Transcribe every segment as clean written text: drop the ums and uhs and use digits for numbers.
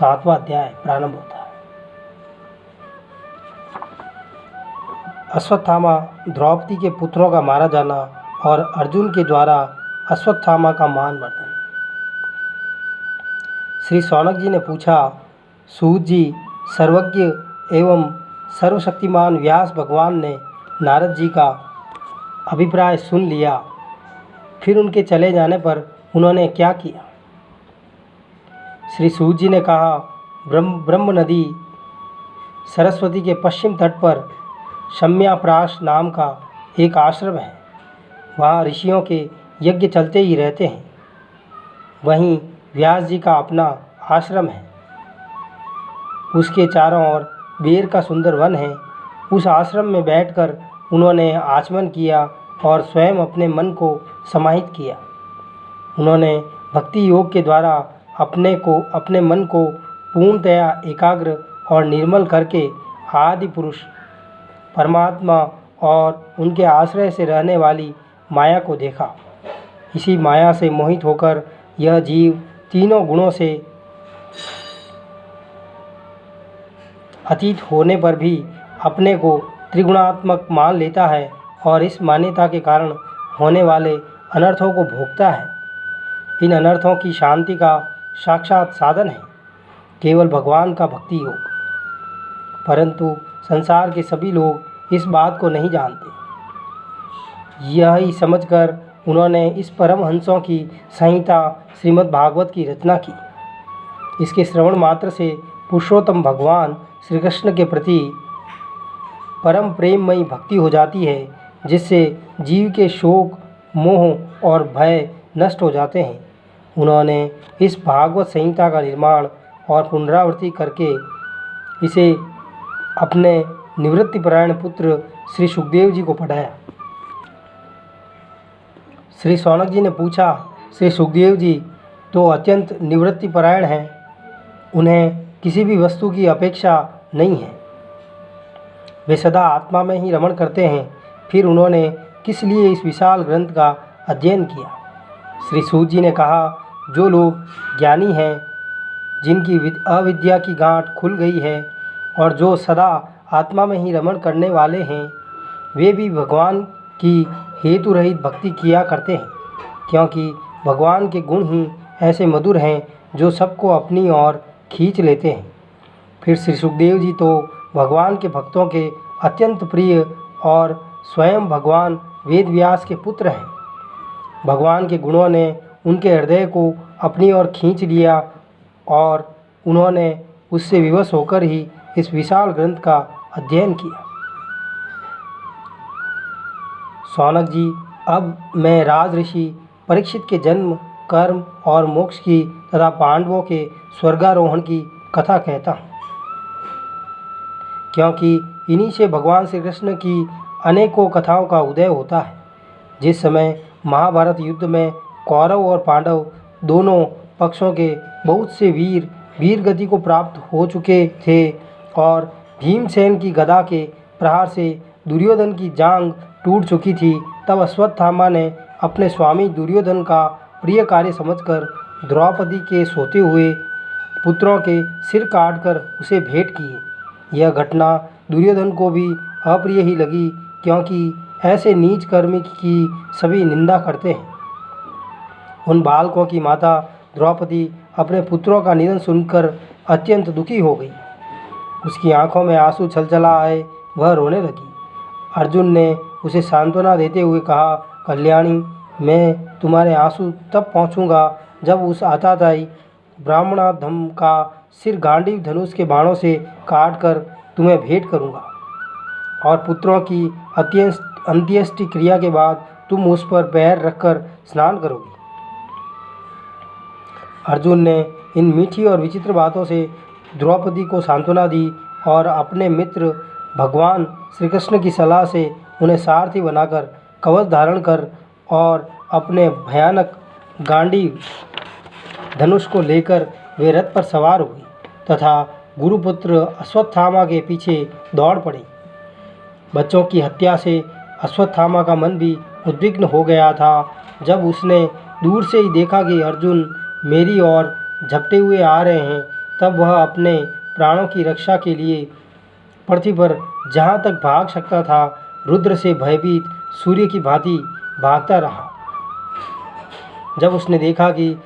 7वां अध्याय प्रारंभ होता है। अश्वत्थामा, द्रौपदी के पुत्रों का मारा जाना और अर्जुन के द्वारा अश्वत्थामा का मानवर्धन। श्री शौनक जी ने पूछा, सूत जी, सर्वज्ञ एवं सर्वशक्तिमान व्यास भगवान ने नारद जी का अभिप्राय सुन लिया, फिर उनके चले जाने पर उन्होंने क्या किया? श्री सूत जी ने कहा, ब्रह्म नदी सरस्वती के पश्चिम तट पर शम्याप्राश नाम का एक आश्रम है। वहाँ ऋषियों के यज्ञ चलते ही रहते हैं। वहीं व्यास जी का अपना आश्रम है। उसके चारों ओर बेर का सुंदर वन है। उस आश्रम में बैठकर उन्होंने आचमन किया और स्वयं अपने मन को समाहित किया। उन्होंने भक्ति योग के द्वारा अपने मन को पूर्णतया एकाग्र और निर्मल करके आदि पुरुष परमात्मा और उनके आश्रय से रहने वाली माया को देखा। इसी माया से मोहित होकर यह जीव तीनों गुणों से अतीत होने पर भी अपने को त्रिगुणात्मक मान लेता है और इस मान्यता के कारण होने वाले अनर्थों को भोगता है। इन अनर्थों की शांति का साक्षात साधन है केवल भगवान का भक्ति योग। परंतु संसार के सभी लोग इस बात को नहीं जानते। यही समझकर उन्होंने इस परमहंसों की संहिता श्रीमद् भागवत की रचना की। इसके श्रवण मात्र से पुरुषोत्तम भगवान श्री कृष्ण के प्रति परम प्रेममयी भक्ति हो जाती है, जिससे जीव के शोक, मोह और भय नष्ट हो जाते हैं। उन्होंने इस भागवत संहिता का निर्माण और पुनरावृत्ति करके इसे अपने निवृत्तिपरायण पुत्र श्री सुखदेव जी को पढ़ाया। श्री शौनक जी ने पूछा, श्री सुखदेव जी तो अत्यंत निवृत्तिपरायण हैं, उन्हें किसी भी वस्तु की अपेक्षा नहीं है, वे सदा आत्मा में ही रमण करते हैं, फिर उन्होंने किस लिए इस विशाल ग्रंथ का अध्ययन किया? श्री सूत जी ने कहा, जो लोग ज्ञानी हैं, जिनकी अविद्या की गांठ खुल गई है और जो सदा आत्मा में ही रमण करने वाले हैं, वे भी भगवान की हेतु रहित भक्ति किया करते हैं, क्योंकि भगवान के गुण ही ऐसे मधुर हैं जो सबको अपनी ओर खींच लेते हैं। फिर श्री सुखदेव जी तो भगवान के भक्तों के अत्यंत प्रिय और स्वयं भगवान वेदव्यास के पुत्र हैं। भगवान के गुणों ने उनके हृदय को अपनी ओर खींच लिया और उन्होंने उससे विवश होकर ही इस विशाल ग्रंथ का अध्ययन किया। शौनक जी, अब मैं राजऋषि परीक्षित के जन्म, कर्म और मोक्ष की तथा पांडवों के स्वर्गारोहण की कथा कहता हूँ, क्योंकि इन्हीं से भगवान श्री कृष्ण की अनेकों कथाओं का उदय होता है। जिस समय महाभारत युद्ध में कौरव और पांडव दोनों पक्षों के बहुत से वीर गति को प्राप्त हो चुके थे और भीमसेन की गदा के प्रहार से दुर्योधन की जांघ टूट चुकी थी, तब अश्वत्थामा ने अपने स्वामी दुर्योधन का प्रिय कार्य समझकर द्रौपदी के सोते हुए पुत्रों के सिर काटकर उसे भेंट किए। यह घटना दुर्योधन को भी अप्रिय ही लगी, क्योंकि ऐसे नीच कर्मी की सभी निंदा करते हैं। उन बालकों की माता द्रौपदी अपने पुत्रों का निधन सुनकर अत्यंत दुखी हो गई। उसकी आंखों में आंसू छलछला आए, वह रोने लगी। अर्जुन ने उसे सांत्वना देते हुए कहा, कल्याणी, मैं तुम्हारे आंसू तब पहुँचूँगा जब उस आताताई ब्राह्मणाधम का सिर गांडीव धनुष के बाणों से काटकर तुम्हें भेंट करूँगा और पुत्रों की अंत्येष्टि क्रिया के बाद तुम उस पर पैर रखकर स्नान करोगी। अर्जुन ने इन मीठी और विचित्र बातों से द्रौपदी को सांत्वना दी और अपने मित्र भगवान श्री कृष्ण की सलाह से उन्हें सारथी बनाकर कवच धारण कर और अपने भयानक गांडीव धनुष को लेकर वे रथ पर सवार हुई तथा गुरुपुत्र अश्वत्थामा के पीछे दौड़ पड़ी। बच्चों की हत्या से अश्वत्थामा का मन भी उद्विग्न हो गया था। जब उसने दूर से ही देखा कि अर्जुन मेरी ओर झपटे हुए आ रहे हैं, तब वह अपने प्राणों की रक्षा के लिए पृथ्वी पर जहाँ तक भाग सकता था रुद्र से भयभीत सूर्य की भांति भागता रहा। जब उसने देखा कि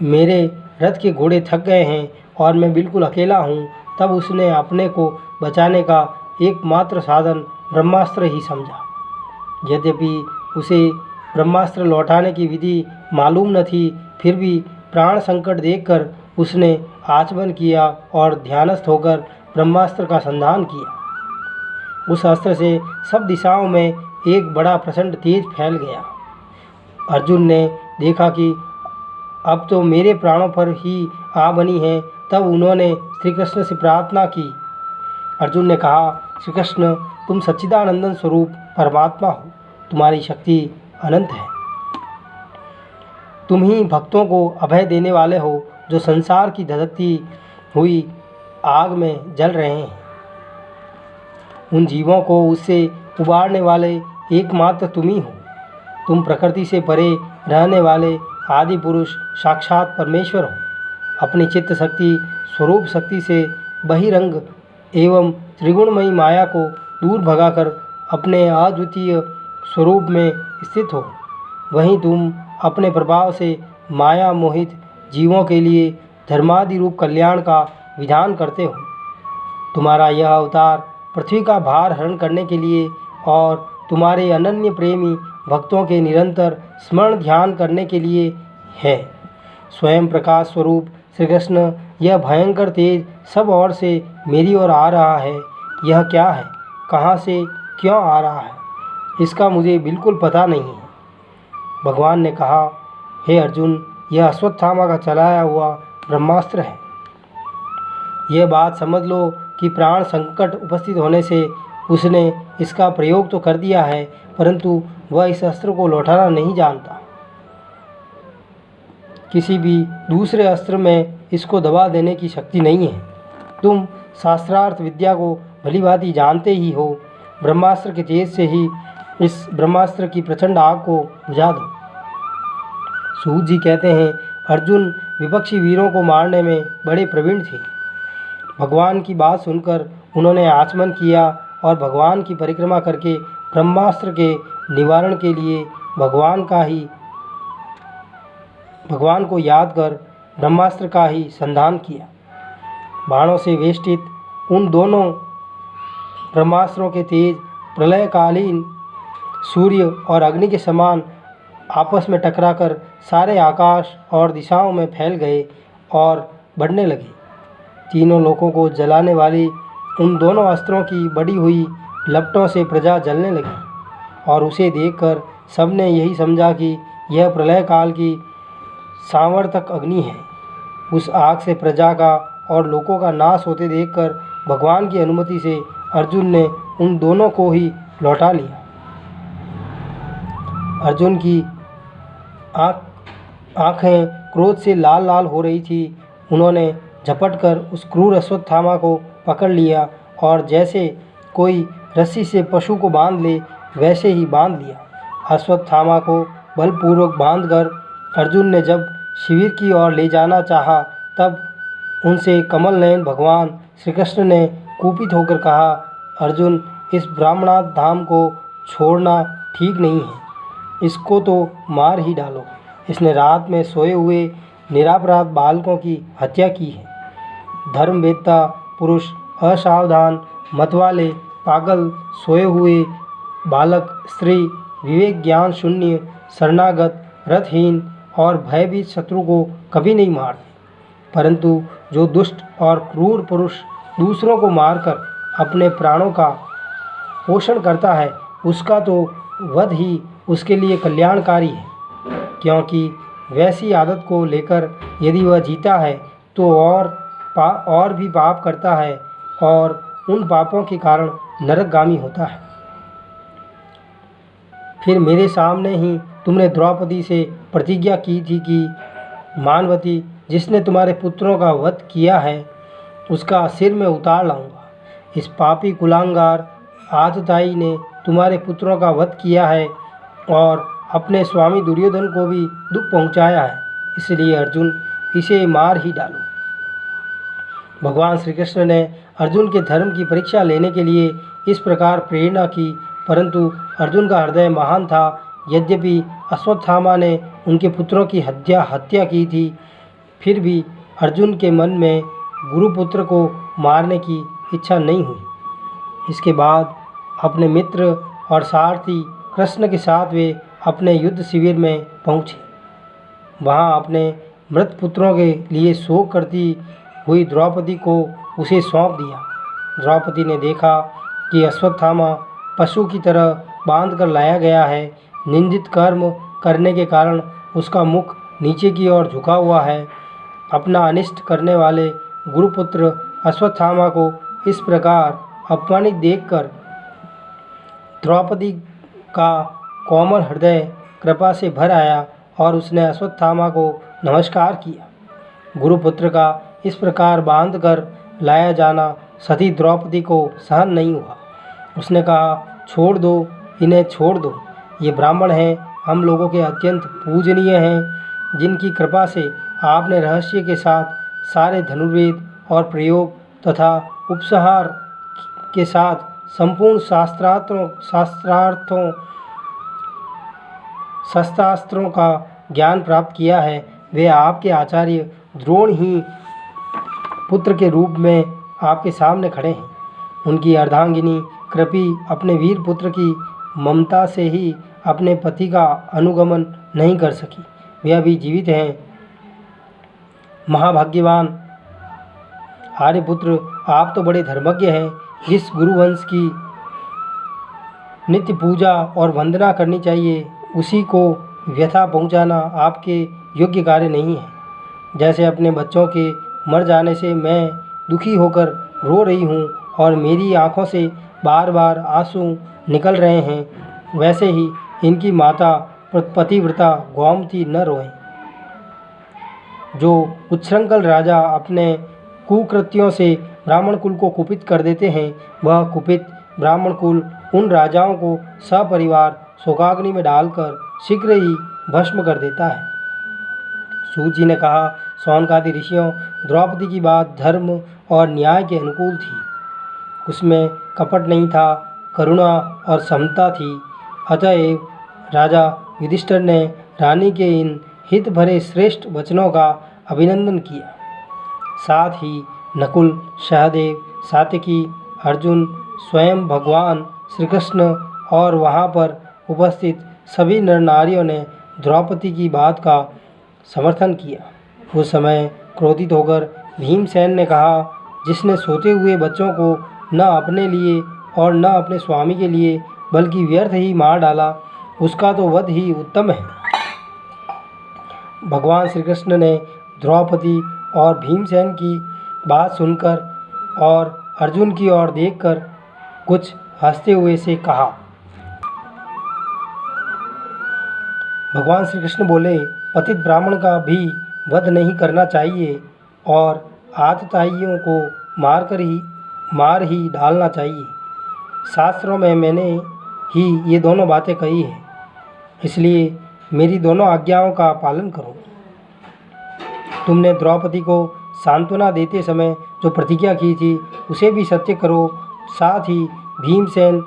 मेरे रथ के घोड़े थक गए हैं और मैं बिल्कुल अकेला हूँ, तब उसने अपने को बचाने का एकमात्र साधन ब्रह्मास्त्र ही समझा। यद्यपि उसे ब्रह्मास्त्र लौटाने की विधि मालूम न थी, फिर भी प्राण संकट देखकर उसने आचमन किया और ध्यानस्थ होकर ब्रह्मास्त्र का संधान किया। उस अस्त्र से सब दिशाओं में एक बड़ा प्रचंड तेज फैल गया। अर्जुन ने देखा कि अब तो मेरे प्राणों पर ही आ बनी है। तब उन्होंने श्री कृष्ण से प्रार्थना की। अर्जुन ने कहा, श्री कृष्ण, तुम सच्चिदानंदन स्वरूप परमात्मा हो, तुम्हारी शक्ति अनंत है। तुम ही भक्तों को अभय देने वाले हो, जो संसार की धधकती हुई आग में जल रहे हैं। उन जीवों को उससे उबारने वाले एकमात्र तुम ही हो। तुम प्रकृति से परे रहने वाले आदि पुरुष साक्षात परमेश्वर हो। अपनी चित्त शक्ति स्वरूप शक्ति से बहिरंग एवं त्रिगुणमयी माया को दूर भगाकर अपने अद्वितीय स्वरूप में स्थित हो। वहीं तुम अपने प्रभाव से माया मोहित जीवों के लिए धर्मादि रूप कल्याण का विधान करते हो। तुम्हारा यह अवतार पृथ्वी का भार हरण करने के लिए और तुम्हारे अनन्य प्रेमी भक्तों के निरंतर स्मरण ध्यान करने के लिए है। स्वयं प्रकाश स्वरूप श्री कृष्ण, यह भयंकर तेज सब ओर से मेरी ओर आ रहा है। यह क्या है, कहाँ से क्यों आ रहा है, इसका मुझे बिल्कुल पता नहीं है। भगवान ने कहा, हे अर्जुन, यह अश्वत्थामा का चलाया हुआ ब्रह्मास्त्र है। यह बात समझ लो कि प्राण संकट उपस्थित होने से उसने इसका प्रयोग तो कर दिया है, परंतु वह इस अस्त्र को लौटाना नहीं जानता। किसी भी दूसरे अस्त्र में इसको दबा देने की शक्ति नहीं है। तुम शास्त्रार्थ विद्या को भलीभांति जानते ही हो। ब्रह्मास्त्र के तेज से ही इस ब्रह्मास्त्र की प्रचंड आग को बुझा दो। सूत जी कहते हैं, अर्जुन विपक्षी वीरों को मारने में बड़े प्रवीण थे। भगवान की बात सुनकर उन्होंने आचमन किया और भगवान की परिक्रमा करके ब्रह्मास्त्र के निवारण के लिए भगवान को याद कर ब्रह्मास्त्र का ही संधान किया। बाणों से वेष्टित उन दोनों ब्रह्मास्त्रों के तेज प्रलयकालीन सूर्य और अग्नि के समान आपस में टकराकर सारे आकाश और दिशाओं में फैल गए और बढ़ने लगे। तीनों लोकों को जलाने वाली उन दोनों अस्त्रों की बड़ी हुई लपटों से प्रजा जलने लगी और उसे देखकर सबने यही समझा कि यह प्रलय काल की सांवर्तक अग्नि है। उस आग से प्रजा का और लोकों का नाश होते देखकर भगवान की अनुमति से अर्जुन ने उन दोनों को ही लौटा लिया। अर्जुन की आँखें क्रोध से लाल लाल हो रही थी। उन्होंने झपटकर उस क्रूर अश्वत्थामा को पकड़ लिया और जैसे कोई रस्सी से पशु को बांध ले वैसे ही बांध लिया। अश्वत्थामा को बलपूर्वक बांधकर अर्जुन ने जब शिविर की ओर ले जाना चाहा, तब उनसे कमल नयन भगवान श्री कृष्ण ने कुपित होकर कहा, अर्जुन, इस ब्राह्मणात धाम को छोड़ना ठीक नहीं है। इसको तो मार ही डालो। इसने रात में सोए हुए निरापराध बालकों की हत्या की है। धर्मवेत्ता पुरुष, असावधान, मतवाले, पागल, सोए हुए बालक, स्त्री, विवेक ज्ञान शून्य, शरणागत, रथहीन और भयभीत शत्रु को कभी नहीं मारते, परंतु जो दुष्ट और क्रूर पुरुष दूसरों को मारकर अपने प्राणों का पोषण करता है, उसका तो वध ही उसके लिए कल्याणकारी है। क्योंकि वैसी आदत को लेकर यदि वह जीता है तो और भी पाप करता है और उन पापों के कारण नरकगामी होता है। फिर मेरे सामने ही तुमने द्रौपदी से प्रतिज्ञा की थी कि मानवती, जिसने तुम्हारे पुत्रों का वध किया है, उसका सिर मैं उतार लाऊंगा। इस पापी कुलांगार आतताई ने तुम्हारे पुत्रों का वध किया है और अपने स्वामी दुर्योधन को भी दुख पहुंचाया है। इसलिए अर्जुन, इसे मार ही डालो। भगवान श्री कृष्ण ने अर्जुन के धर्म की परीक्षा लेने के लिए इस प्रकार प्रेरणा की, परंतु अर्जुन का हृदय महान था। यद्यपि अश्वत्थामा ने उनके पुत्रों की हत्या की थी, फिर भी अर्जुन के मन में गुरुपुत्र को मारने की इच्छा नहीं हुई। इसके बाद अपने मित्र और सारथी कृष्ण के साथ वे अपने युद्ध शिविर में पहुँचे। वहाँ अपने मृत पुत्रों के लिए शोक करती हुई द्रौपदी को उसे सौंप दिया। द्रौपदी ने देखा कि अश्वत्थामा पशु की तरह बांध कर लाया गया है। निंदित कर्म करने के कारण उसका मुख नीचे की ओर झुका हुआ है। अपना अनिष्ट करने वाले गुरुपुत्र अश्वत्थामा को इस प्रकार अपमानित देखकर द्रौपदी का कोमल हृदय कृपा से भर आया और उसने अश्वत्थामा को नमस्कार किया। गुरुपुत्र का इस प्रकार बांध कर लाया जाना सती द्रौपदी को सहन नहीं हुआ। उसने कहा, छोड़ दो, इन्हें छोड़ दो। ये ब्राह्मण हैं, हम लोगों के अत्यंत पूजनीय हैं, जिनकी कृपा से आपने रहस्य के साथ सारे धनुर्वेद और प्रयोग तथा उपसंहार के साथ संपूर्ण शस्त्रास्त्रों का ज्ञान प्राप्त किया है। वे आपके आचार्य द्रोण ही पुत्र के रूप में आपके सामने खड़े हैं। उनकी अर्धांगिनी कृपि अपने वीर पुत्र की ममता से ही अपने पति का अनुगमन नहीं कर सकी। वे अभी जीवित हैं। महाभाग्यवान आर्यपुत्र, आप तो बड़े धर्मज्ञ हैं। जिस गुरुवंश की नित्य पूजा और वंदना करनी चाहिए, उसी को व्यथा पहुंचाना आपके योग्य कार्य नहीं है। जैसे अपने बच्चों के मर जाने से मैं दुखी होकर रो रही हूँ और मेरी आँखों से बार बार आंसू निकल रहे हैं, वैसे ही इनकी माता पतिव्रता गोमती न रोएं। जो उच्छृंखल राजा अपने कुकृत्यों से ब्राह्मण कुल को कुपित कर देते हैं, वह कुपित ब्राह्मण कुल उन राजाओं को सपरिवार शोकाग्नि में डालकर शीघ्र ही भस्म कर देता है। सूत जी ने कहा, शौनकादि ऋषियों, द्रौपदी की बात धर्म और न्याय के अनुकूल थी। उसमें कपट नहीं था, करुणा और समता थी। अतएव राजा युधिष्ठिर ने रानी के इन हित भरे श्रेष्ठ वचनों का अभिनंदन किया। साथ ही नकुल, सहदेव, सात्यकी, अर्जुन, स्वयं भगवान श्री कृष्ण और वहाँ पर उपस्थित सभी नर नारियों ने द्रौपदी की बात का समर्थन किया। उस समय क्रोधित होकर भीमसेन ने कहा, जिसने सोते हुए बच्चों को न अपने लिए और न अपने स्वामी के लिए बल्कि व्यर्थ ही मार डाला, उसका तो वध ही उत्तम है। भगवान श्री कृष्ण ने द्रौपदी और भीमसेन की बात सुनकर और अर्जुन की ओर देखकर कुछ हंसते हुए से कहा। भगवान श्री कृष्ण बोले, पतित ब्राह्मण का भी वध नहीं करना चाहिए और आतताइयों को मार ही डालना चाहिए। शास्त्रों में मैंने ही ये दोनों बातें कही है, इसलिए मेरी दोनों आज्ञाओं का पालन करो। तुमने द्रौपदी को सांत्वना देते समय जो प्रतिज्ञा की थी, उसे भी सत्य करो। साथ ही भीमसेन,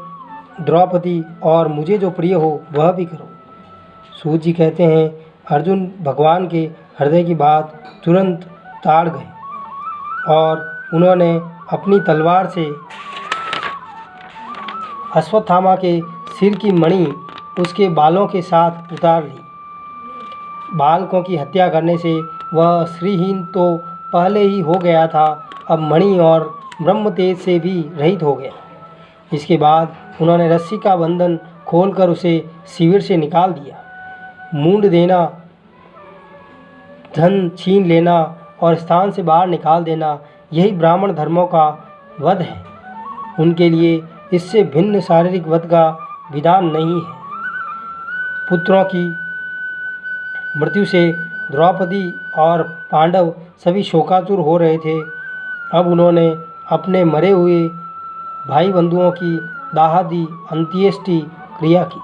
द्रौपदी और मुझे जो प्रिय हो वह भी करो। सूत जी कहते हैं, अर्जुन भगवान के हृदय की बात तुरंत ताड़ गए और उन्होंने अपनी तलवार से अश्वत्थामा के सिर की मणि उसके बालों के साथ उतार ली। बालकों की हत्या करने से वह श्रीहीन तो पहले ही हो गया था, अब मणि और ब्रह्म तेज से भी रहित हो गया। इसके बाद उन्होंने रस्सी का बंधन खोलकर उसे शिविर से निकाल दिया। मूंड देना, धन छीन लेना और स्थान से बाहर निकाल देना, यही ब्राह्मण धर्मों का वध है। उनके लिए इससे भिन्न शारीरिक वध का विधान नहीं है। पुत्रों की मृत्यु से द्रौपदी और पांडव सभी शोकातुर हो रहे थे। अब उन्होंने अपने मरे हुए भाई बंधुओं की दाहादी अंत्येष्टि क्रिया की।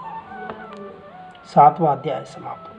7वां अध्याय समाप्त।